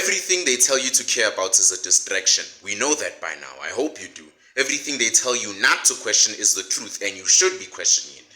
Everything they tell you to care about is a distraction. We know that by now. I hope you do. Everything they tell you not to question is the truth, and you should be questioning it.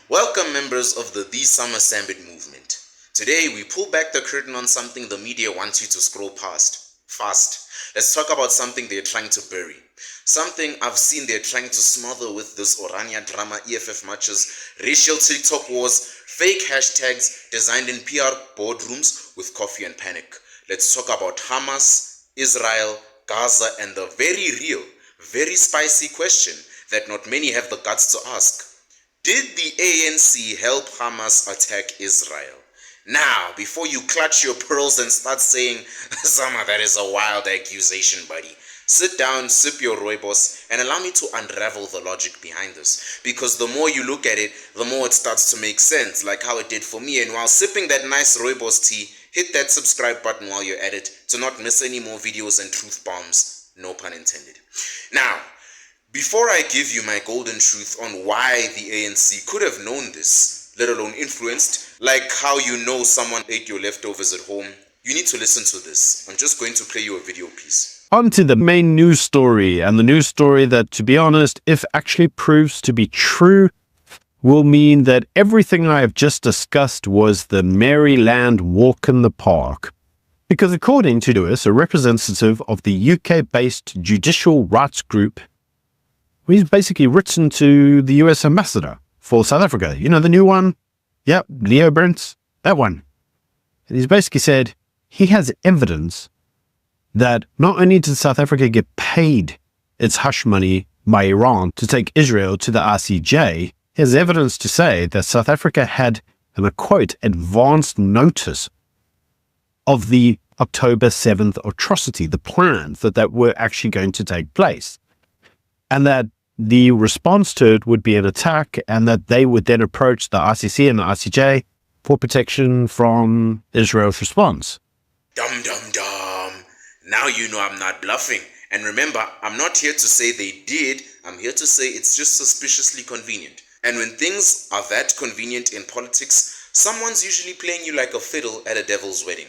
Welcome, members of the Summer Sambit movement. Today, we pull back the curtain on something the media wants you to scroll past. Fast. Let's talk about something they're trying to bury. Something I've seen they're trying to smother with this Orania drama, EFF matches, racial TikTok wars, fake hashtags designed in PR boardrooms with coffee and panic. Let's talk about Hamas, Israel, Gaza, and the very real, very spicy question that not many have the guts to ask. Did the ANC help Hamas attack Israel? Now, before you clutch your pearls and start saying, Zama, that is a wild accusation, buddy, sit down, sip your rooibos, and allow me to unravel the logic behind this. Because the more you look at it, the more it starts to make sense, like how it did for me. And while sipping that nice rooibos tea, hit that subscribe button while you're at it to not miss any more videos and truth bombs, no pun intended. Now, before I give you my golden truth on why the ANC could have known this, let alone influenced, like how you know someone ate your leftovers at home, you need to listen to this. I'm just going to play you a video piece. On to the main news story, and the news story that, to be honest, if actually proves to be true, will mean that everything I have just discussed was the Maryland walk in the park. Because according to Lewis, a representative of the UK-based judicial rights group, he's basically written to the US ambassador for South Africa. You know, the new one? Yep, Leo Brents, that one. And he's basically said he has evidence that not only did South Africa get paid its hush money by Iran to take Israel to the ICJ, he has evidence to say that South Africa had, and I quote, advanced notice of the October 7th atrocity, the plans that were actually going to take place, and that the response to it would be an attack, and that they would then approach the ICC and the ICJ for protection from Israel's response. Dum dum dum. Now you know I'm not bluffing. And remember, I'm not here to say they did. I'm here to say it's just suspiciously convenient. And when things are that convenient in politics, someone's usually playing you like a fiddle at a devil's wedding.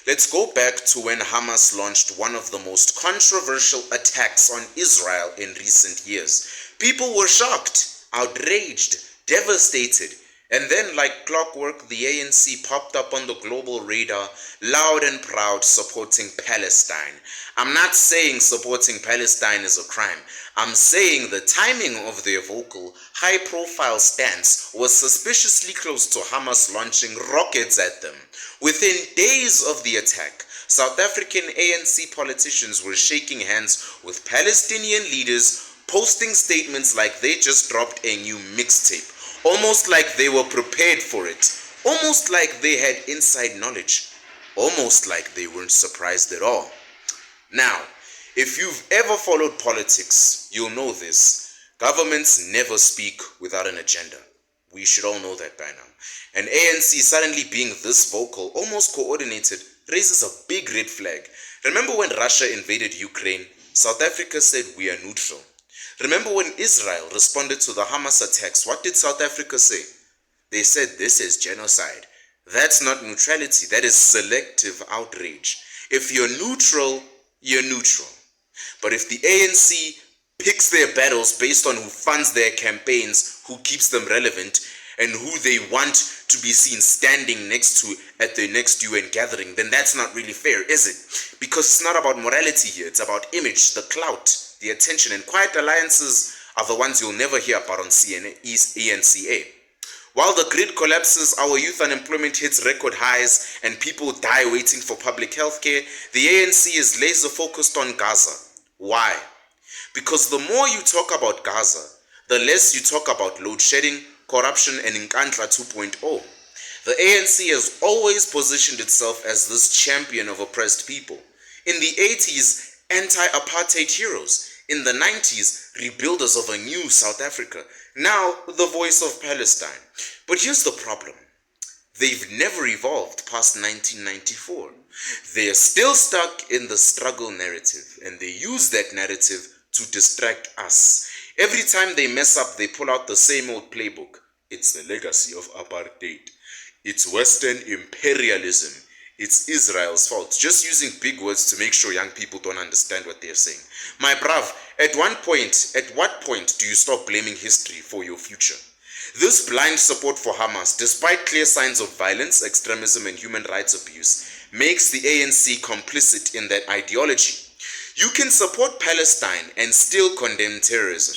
Let's go back to when Hamas launched one of the most controversial attacks on Israel in recent years. People were shocked, outraged, devastated. And then, like clockwork, the ANC popped up on the global radar, loud and proud, supporting Palestine. I'm not saying supporting Palestine is a crime. I'm saying the timing of their vocal, high-profile stance was suspiciously close to Hamas launching rockets at them. Within days of the attack, South African ANC politicians were shaking hands with Palestinian leaders, posting statements like they just dropped a new mixtape. Almost like they were prepared for it. Almost like they had inside knowledge. Almost like they weren't surprised at all. Now, if you've ever followed politics, you'll know this. Governments never speak without an agenda. We should all know that by now. And ANC suddenly being this vocal, almost coordinated, raises a big red flag. Remember when Russia invaded Ukraine? South Africa said we are neutral. Remember when Israel responded to the Hamas attacks, what did South Africa say? They said this is genocide. That's not neutrality, that is selective outrage. If you're neutral, you're neutral. But if the ANC picks their battles based on who funds their campaigns, who keeps them relevant, and who they want to be seen standing next to at the next UN gathering, then that's not really fair, is it? Because it's not about morality here, it's about image, the clout, the attention, and quiet alliances are the ones you'll never hear about on ENCA. While the grid collapses, our youth unemployment hits record highs, and people die waiting for public health care, the ANC is laser focused on Gaza. Why? Because the more you talk about Gaza, the less you talk about load shedding, corruption, and Nkandla 2.0. The ANC has always positioned itself as this champion of oppressed people. In the 80s, anti-apartheid heroes. In the 90s, rebuilders of a new South Africa. Now, the voice of Palestine. But here's the problem. They've never evolved past 1994. They are still stuck in the struggle narrative, and they use that narrative to distract us. Every time they mess up, they pull out the same old playbook. It's the legacy of apartheid. It's Western imperialism. It's Israel's fault. Just using big words to make sure young people don't understand what they're saying. My bruv, at what point do you stop blaming history for your future? This blind support for Hamas, despite clear signs of violence, extremism, and human rights abuse, makes the ANC complicit in that ideology. You can support Palestine and still condemn terrorism.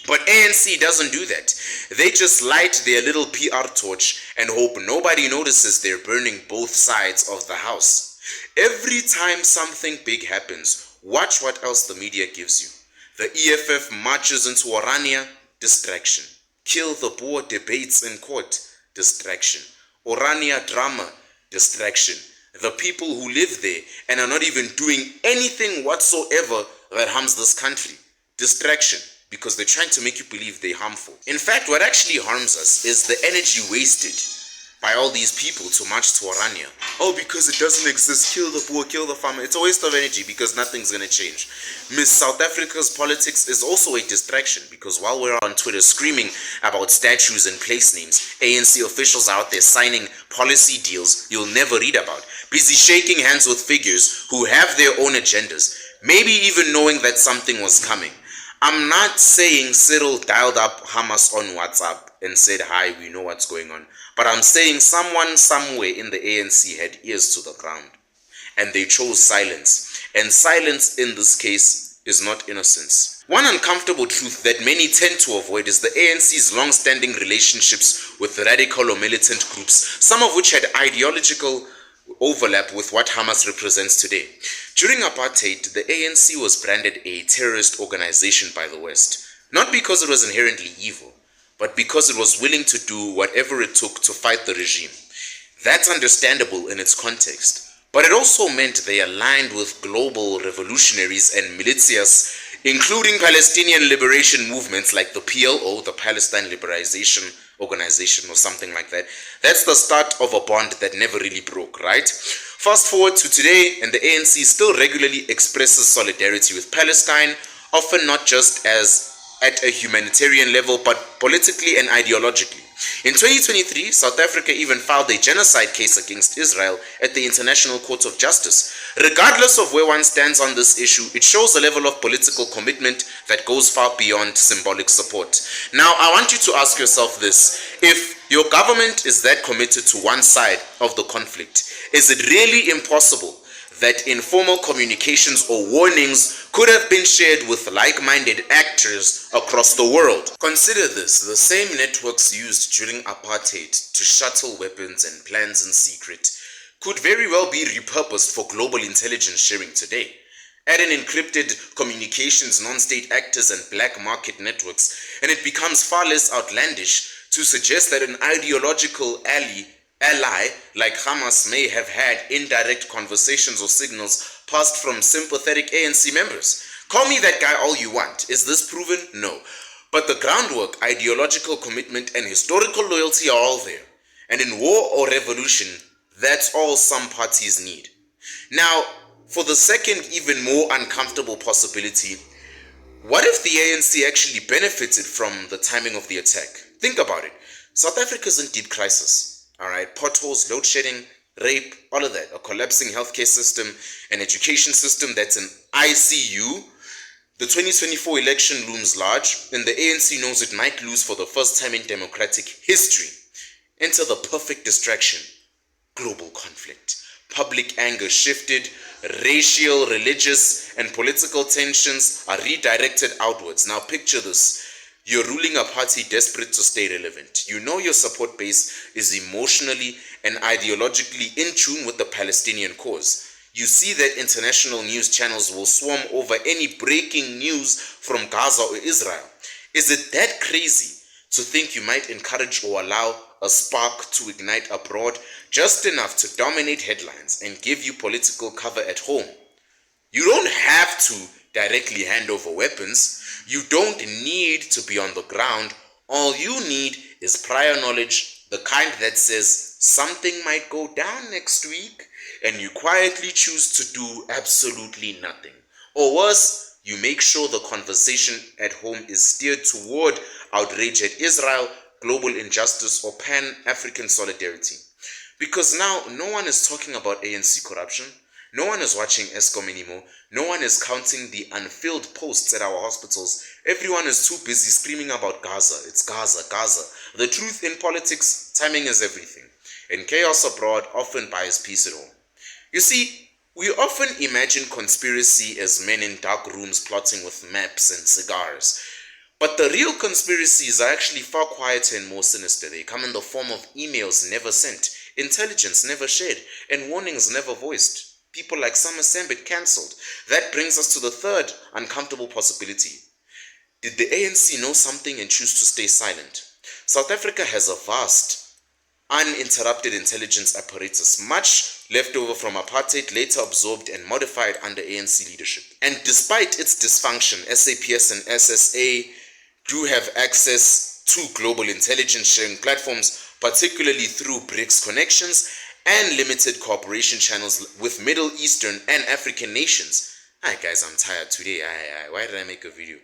But ANC doesn't do that. They just light their little PR torch and hope nobody notices they're burning both sides of the house. Every time something big happens, watch what else the media gives you. The EFF marches into Orania, distraction. Kill the Boer debates in court, distraction. Orania drama, distraction. The people who live there and are not even doing anything whatsoever that harms this country, distraction. Because they're trying to make you believe they're harmful. In fact, what actually harms us is the energy wasted by all these people to march to Orania. Oh, because it doesn't exist, kill the poor, kill the farmer. It's a waste of energy because nothing's gonna change. Miss South Africa's politics is also a distraction because while we're on Twitter screaming about statues and place names, ANC officials are out there signing policy deals you'll never read about, busy shaking hands with figures who have their own agendas, maybe even knowing that something was coming. I'm not saying Cyril dialed up Hamas on WhatsApp and said, hi, we know what's going on. But I'm saying someone somewhere in the ANC had ears to the ground. And they chose silence. And silence in this case is not innocence. One uncomfortable truth that many tend to avoid is the ANC's long-standing relationships with radical or militant groups, some of which had ideological overlap with what Hamas represents today. During apartheid, the ANC was branded a terrorist organization by the West, not because it was inherently evil, but because it was willing to do whatever it took to fight the regime. That's understandable in its context, but it also meant they aligned with global revolutionaries and militias, including Palestinian liberation movements like the PLO, the Palestine Liberation Organization or something like that. That's the start of a bond that never really broke, right? Fast forward to today, and the ANC still regularly expresses solidarity with Palestine, often not just as at a humanitarian level, but politically and ideologically. In 2023, South Africa even filed a genocide case against Israel at the International Court of Justice. Regardless of where one stands on this issue, it shows a level of political commitment that goes far beyond symbolic support. Now, I want you to ask yourself this. If your government is that committed to one side of the conflict, is it really impossible that informal communications or warnings could have been shared with like-minded actors across the world? Consider this: the same networks used during apartheid to shuttle weapons and plans in secret could very well be repurposed for global intelligence sharing today. Add in encrypted communications, non-state actors, and black market networks, and it becomes far less outlandish to suggest that an ideological ally like Hamas may have had indirect conversations or signals passed from sympathetic ANC members. Call me that guy all you want. Is this proven? No. But the groundwork, ideological commitment, and historical loyalty are all there. And in war or revolution, that's all some parties need. Now, for the second, even more uncomfortable possibility, what if the ANC actually benefited from the timing of the attack? Think about it. South Africa's in deep crisis. Alright, potholes, load shedding, rape, all of that. A collapsing healthcare system, an education system that's an ICU. The 2024 election looms large, and the ANC knows it might lose for the first time in democratic history. Enter the perfect distraction: global conflict. Public anger shifted, racial, religious, and political tensions are redirected outwards. Now picture this. You're ruling a party desperate to stay relevant. You know your support base is emotionally and ideologically in tune with the Palestinian cause. You see that international news channels will swarm over any breaking news from Gaza or Israel. Is it that crazy to think you might encourage or allow a spark to ignite abroad, just enough to dominate headlines and give you political cover at home? You don't have to directly hand over weapons. You don't need to be on the ground. All you need is prior knowledge, the kind that says something might go down next week, and you quietly choose to do absolutely nothing. Or worse, you make sure the conversation at home is steered toward outrage at Israel, global injustice, or pan-African solidarity. Because now no one is talking about ANC corruption. No one is watching ESCOM anymore. No one is counting the unfilled posts at our hospitals. Everyone is too busy screaming about Gaza. It's Gaza, Gaza. The truth in politics, timing is everything. And chaos abroad often buys peace at home. You see, we often imagine conspiracy as men in dark rooms plotting with maps and cigars. But the real conspiracies are actually far quieter and more sinister. They come in the form of emails never sent, intelligence never shared, and warnings never voiced. People like Summer Sambit cancelled. That brings us to the third uncomfortable possibility. Did the ANC know something and choose to stay silent? South Africa has a vast, uninterrupted intelligence apparatus, much left over from apartheid, later absorbed and modified under ANC leadership. And despite its dysfunction, SAPS and SSA do have access to global intelligence sharing platforms, particularly through BRICS connections and limited cooperation channels with Middle Eastern and African nations. Hi guys, I'm tired today. Why did I make a video?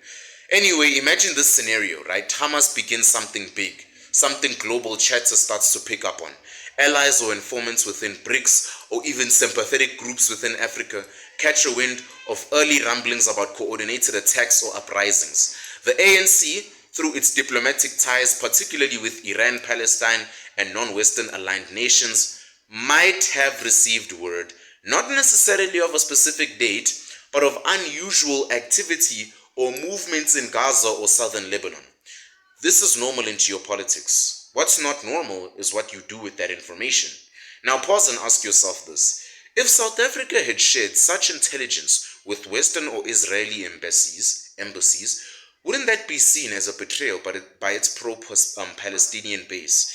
Anyway, imagine this scenario, right? Hamas begins something big, something global chatter starts to pick up on. Allies or informants within BRICS or even sympathetic groups within Africa catch a wind of early rumblings about coordinated attacks or uprisings. The ANC, through its diplomatic ties, particularly with Iran, Palestine, and non-Western aligned nations, might have received word, not necessarily of a specific date, but of unusual activity or movements in Gaza or southern Lebanon. This is normal in geopolitics. What's not normal is what you do with that information. Now pause and ask yourself this. If South Africa had shared such intelligence with Western or Israeli embassies, wouldn't that be seen as a betrayal by its pro-Palestinian base?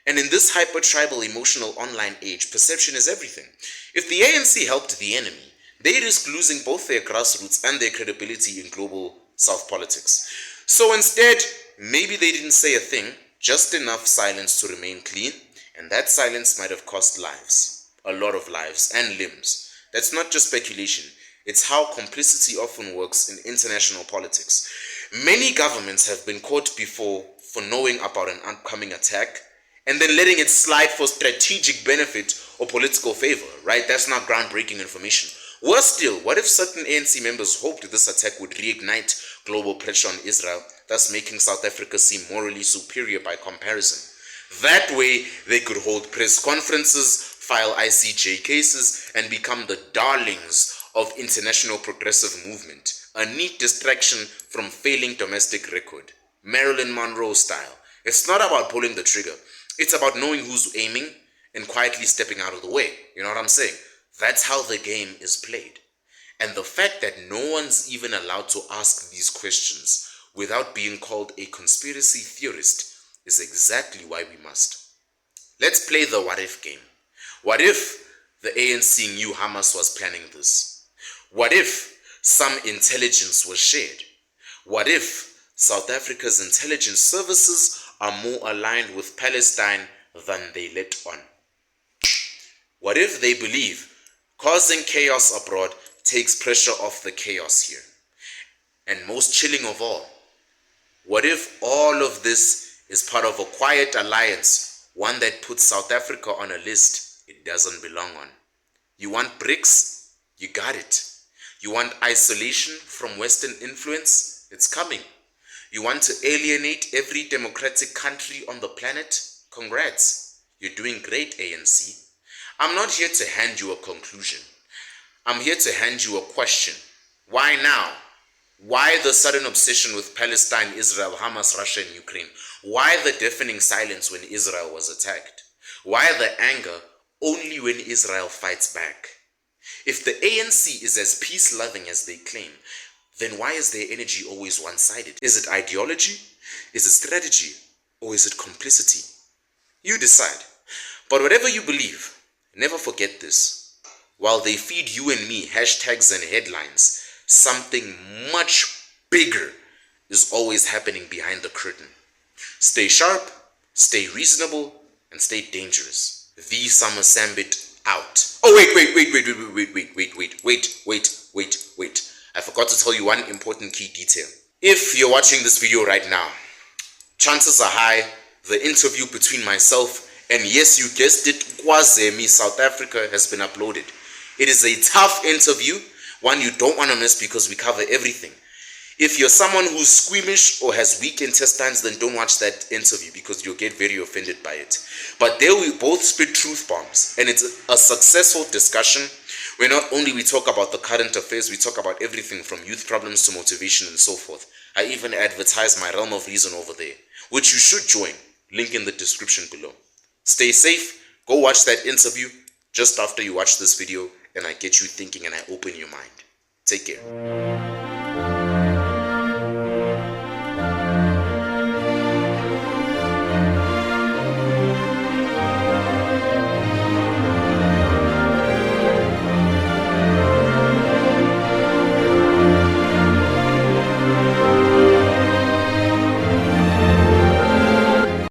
And in this hyper-tribal emotional online age, perception is everything. If the ANC helped the enemy, they risk losing both their grassroots and their credibility in global South politics. So instead, maybe they didn't say a thing, just enough silence to remain clean, and that silence might have cost lives, a lot of lives and limbs. That's not just speculation, it's how complicity often works in international politics. Many governments have been caught before for knowing about an upcoming attack and then letting it slide for strategic benefit or political favor, right? That's not groundbreaking information. Worse still, what if certain ANC members hoped this attack would reignite global pressure on Israel, thus making South Africa seem morally superior by comparison? That way, they could hold press conferences, file ICJ cases, and become the darlings of international progressive movement. A neat distraction from failing domestic record. Marilyn Monroe style. It's not about pulling the trigger. It's about knowing who's aiming and quietly stepping out of the way. You know what I'm saying? That's how the game is played. And the fact that no one's even allowed to ask these questions without being called a conspiracy theorist is exactly why we must. Let's play the what if game. What if the ANC knew Hamas was planning this? What if some intelligence was shared? What if South Africa's intelligence services are more aligned with Palestine than they let on? What if they believe causing chaos abroad takes pressure off the chaos here? And most chilling of all, what if all of this is part of a quiet alliance, one that puts South Africa on a list it doesn't belong on? You want BRICS? You got it. You want isolation from Western influence? It's coming. You want to alienate every democratic country on the planet? Congrats. You're doing great, ANC. I'm not here to hand you a conclusion. I'm here to hand you a question. Why now? Why the sudden obsession with Palestine, Israel, Hamas, Russia, and Ukraine? Why the deafening silence when Israel was attacked? Why the anger only when Israel fights back? If the ANC is as peace-loving as they claim, then why is their energy always one-sided? Is it ideology? Is it strategy? Or is it complicity? You decide. But whatever you believe, never forget this. While they feed you and me hashtags and headlines, something much bigger is always happening behind the curtain. Stay sharp, stay reasonable, and stay dangerous. The Summer Sambit out. Oh, wait. I forgot to tell you one important key detail. If you're watching this video right now, chances are high the interview between myself And yes, you guessed it, Kwazemi, South Africa has been uploaded. It is a tough interview, one you don't want to miss because we cover everything. If you're someone who's squeamish or has weak intestines, then don't watch that interview because you'll get very offended by it. But there we both spit truth bombs, and it's a successful discussion where not only we talk about the current affairs, we talk about everything from youth problems to motivation and so forth. I even advertise my realm of reason over there, which you should join. Link in the description below. Stay safe. Go watch that interview just after you watch this video, and I get you thinking and I open your mind. Take care.